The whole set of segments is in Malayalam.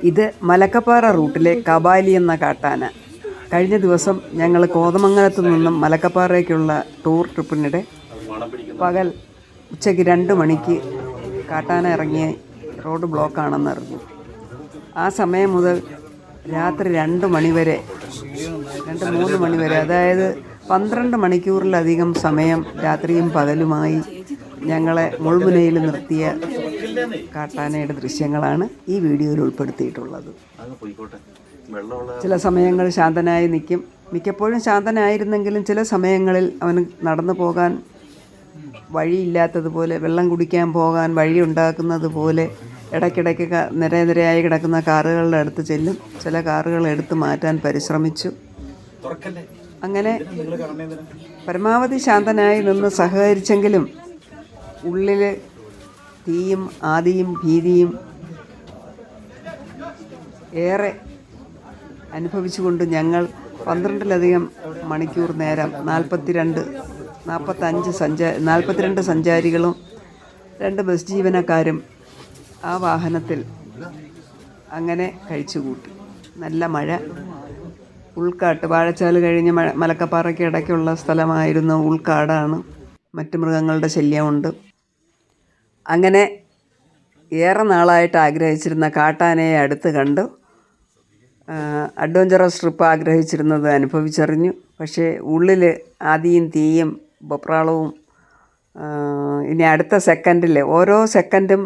ഇത് മലക്കപ്പാറ റൂട്ടിലെ കബാലി എന്ന കാട്ടാന. കഴിഞ്ഞ ദിവസം ഞങ്ങൾ കോതമംഗലത്തു നിന്നും മലക്കപ്പാറയ്ക്കുള്ള ടൂർ ട്രിപ്പിനിടെ പകൽ ഉച്ചയ്ക്ക് 2 മണിക്ക് കാട്ടാന ഇറങ്ങിയ റോഡ് ബ്ലോക്കാണെന്നറിഞ്ഞു. ആ സമയം മുതൽ രാത്രി 2 മണി വരെ 2-3 മണി വരെ, അതായത് 12 മണിക്കൂറിലധികം സമയം രാത്രിയും പകലുമായി ഞങ്ങളെ മുൾമുനയിൽ നിർത്തിയ കാട്ടാനയുടെ ദൃശ്യങ്ങളാണ് ഈ വീഡിയോയിൽ ഉൾപ്പെടുത്തിയിട്ടുള്ളത്. ചില സമയങ്ങൾ ശാന്തനായി നിൽക്കും. മിക്കപ്പോഴും ശാന്തനായിരുന്നെങ്കിലും ചില സമയങ്ങളിൽ അവന് നടന്നു പോകാൻ വഴിയില്ലാത്തതുപോലെ, വെള്ളം കുടിക്കാൻ പോകാൻ വഴി ഉണ്ടാക്കുന്നത് പോലെ ഇടയ്ക്കിടയ്ക്ക് നിരയായി കിടക്കുന്ന കാറുകളുടെ അടുത്ത് ചെല്ലും. ചില കാറുകൾ എടുത്തു മാറ്റാൻ പരിശ്രമിച്ചു. അങ്ങനെ പരമാവധി ശാന്തനായി നിന്ന് സഹകരിച്ചെങ്കിലും ഉള്ളിൽ തീയും ആദിയും ഭീതിയും ഏറെ അനുഭവിച്ചുകൊണ്ട് ഞങ്ങൾ 12-ലധികം മണിക്കൂർ നേരം 42 സഞ്ചാരികളും 2 ബസ് ജീവനക്കാരും ആ വാഹനത്തിൽ അങ്ങനെ കഴിച്ചുകൂട്ടി. നല്ല മഴ, ഉൾക്കാട്ട്, വാഴച്ചാല് കഴിഞ്ഞ് മലക്കപ്പാറയ്ക്ക് ഇടയ്ക്കുള്ള സ്ഥലമായിരുന്നു. ഉൾക്കാടാണ്, മറ്റ് മൃഗങ്ങളുടെ ശല്യമുണ്ട്. അങ്ങനെ ഏറെ നാളായിട്ട് ആഗ്രഹിച്ചിരുന്ന കാട്ടാനയെ അടുത്ത് കണ്ടു. അഡ്വഞ്ചറസ് ട്രിപ്പ് ആഗ്രഹിച്ചിരുന്നത് അനുഭവിച്ചറിഞ്ഞു. പക്ഷേ ഉള്ളിൽ ആദിയും തീയും വെപ്രാളവും. ഇനി അടുത്ത സെക്കൻഡിൽ, ഓരോ സെക്കൻഡും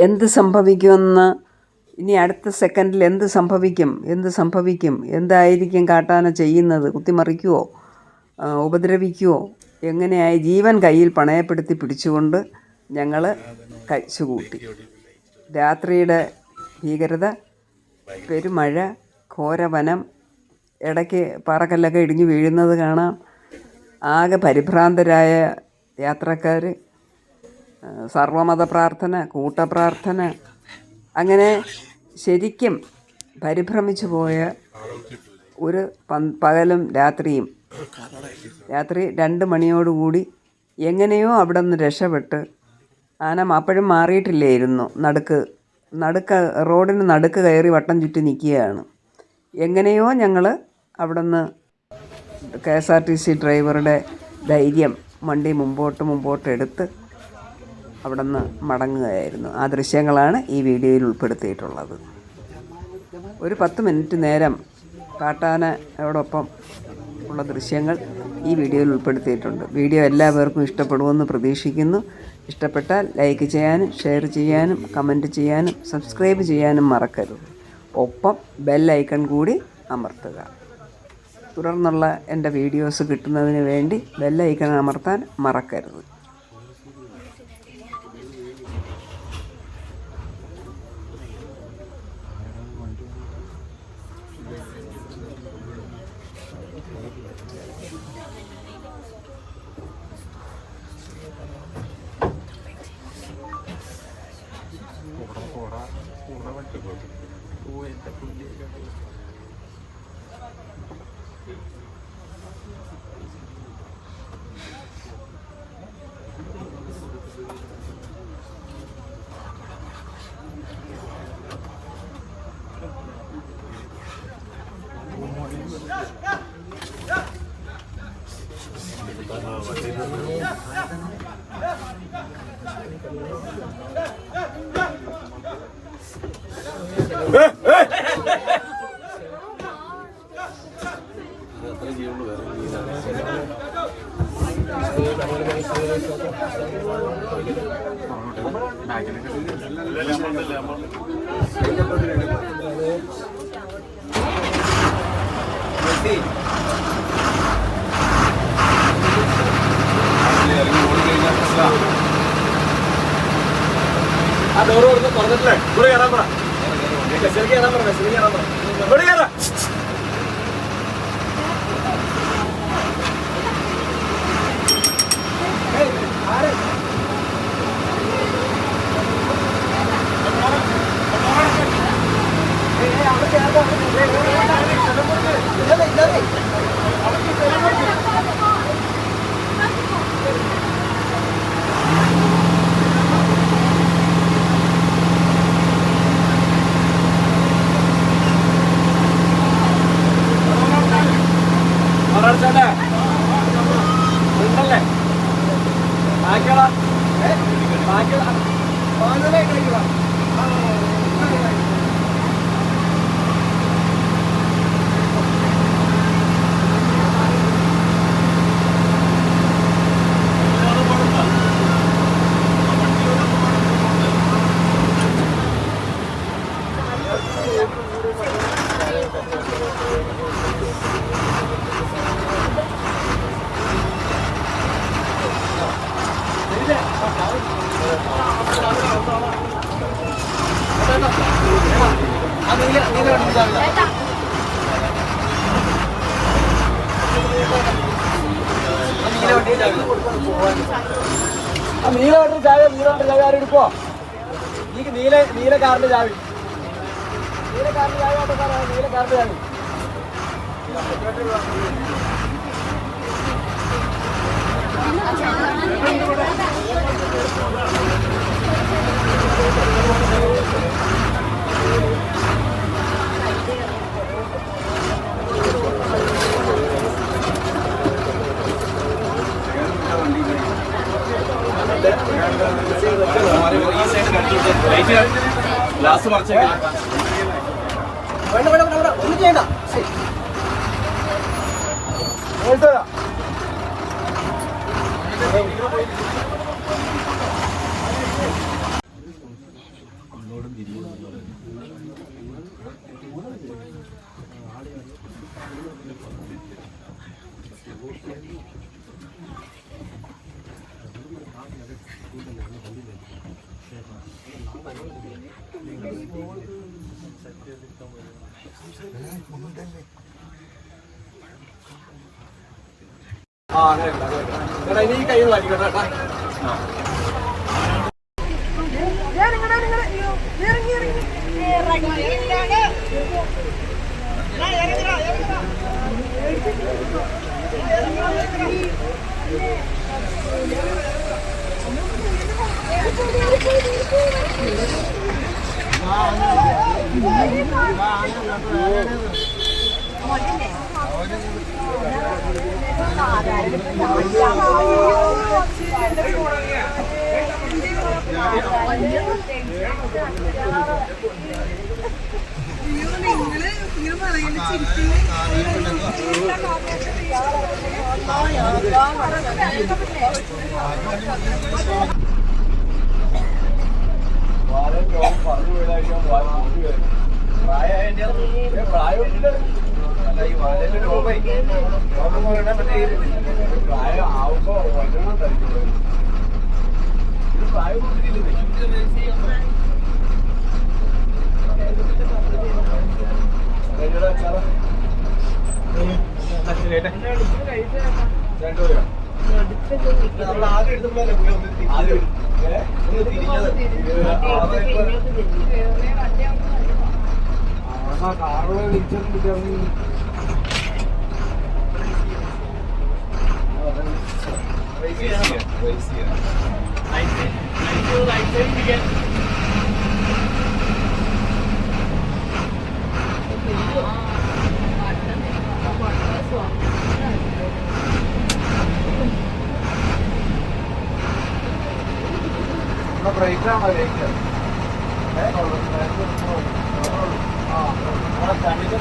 എന്ത് സംഭവിക്കുമെന്ന്, ഇനി അടുത്ത സെക്കൻഡിൽ എന്ത് സംഭവിക്കും, എന്തായിരിക്കും കാട്ടാന ചെയ്യുന്നത്, കുത്തിമറിക്കുമോ, ഉപദ്രവിക്കുമോ, എങ്ങനെയായി ജീവൻ കയ്യിൽ പണയപ്പെടുത്തി പിടിച്ചുകൊണ്ട് ഞങ്ങൾ കഴിച്ചുകൂട്ടി. രാത്രിയുടെ ഭീകരത, പെരുമഴ, ഘോരവനം, ഇടയ്ക്ക് പാറക്കല്ലൊക്കെ ഇടിഞ്ഞു വീഴുന്നത് കാണാം. ആകെ പരിഭ്രാന്തരായ യാത്രക്കാർ, സർവമത പ്രാർത്ഥന, കൂട്ടപ്രാർത്ഥന, അങ്ങനെ ശരിക്കും പരിഭ്രമിച്ചു പോയ ഒരു പകലും രാത്രിയും. രാത്രി 2 മണിയോടുകൂടി എങ്ങനെയോ അവിടെ നിന്ന് രക്ഷപ്പെട്ട്, ആന അപ്പോഴും മാറിയിട്ടില്ലായിരുന്നു. നടുക്ക് റോഡിന് നടുക്ക് കയറി വട്ടം ചുറ്റി നിൽക്കുകയാണ്. എങ്ങനെയോ ഞങ്ങൾ അവിടെ നിന്ന് KSRTC ഡ്രൈവറുടെ ധൈര്യം വണ്ടി മുമ്പോട്ട് എടുത്ത് അവിടെ നിന്ന് മടങ്ങുകയായിരുന്നു. ആ ദൃശ്യങ്ങളാണ് ഈ വീഡിയോയിൽ ഉൾപ്പെടുത്തിയിട്ടുള്ളത്. ഒരു 10 മിനിറ്റ് നേരം കാട്ടാനയോടൊപ്പം ഉള്ള ദൃശ്യങ്ങൾ ഈ വീഡിയോയിൽ ഉൾപ്പെടുത്തിയിട്ടുണ്ട്. വീഡിയോ എല്ലാവർക്കും ഇഷ്ടപ്പെടുമെന്ന് പ്രതീക്ഷിക്കുന്നു. ഇഷ്ടപ്പെട്ടാൽ ലൈക്ക് ചെയ്യാനും ഷെയർ ചെയ്യാനും കമൻറ്റ് ചെയ്യാനും സബ്സ്ക്രൈബ് ചെയ്യാനും മറക്കരുത്. ഒപ്പം ബെൽ ഐക്കൺ കൂടി അമർത്തുക. തുടർന്നുള്ള എൻ്റെ വീഡിയോസ് കിട്ടുന്നതിന് വേണ്ടി ബെൽ ഐക്കൺ അമർത്താൻ മറക്കരുത്. ആ ഡോറ് തുറന്നിട്ടില്ലേ? ഇവിടെ കയറാൻ പറ, ബസ്സിലേക്ക് കയറാൻ പറ, ബസ്സിലേക്ക് കയറാൻ പറ, ഇവിടെ കയറാം. നീലവണ്ടി ചാവി ആരെടുപ്പോ നീല കാറിന്റെ ചാവി നീല കാറിന്റെ ചാവി ആട്ടോ സാറേ നീല കാറിന്റെ ചാവി ഗ്ലാസ് മറിച്ചേക്കാം വേണ്ട വേണ്ട വേണ്ട ഒന്നും ചെയ്യണ്ട ഇനി കൈ വായിക്കട്ടെ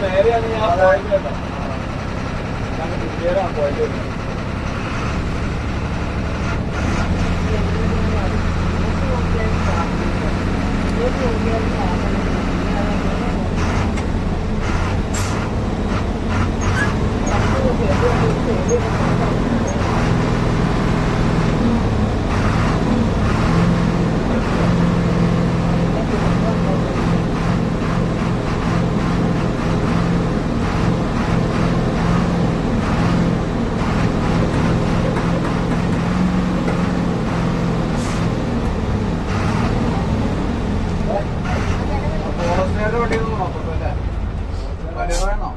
നേരെയാണ് ഞാൻ പോയിട്ടില്ല പോയിട്ട് വേണോ?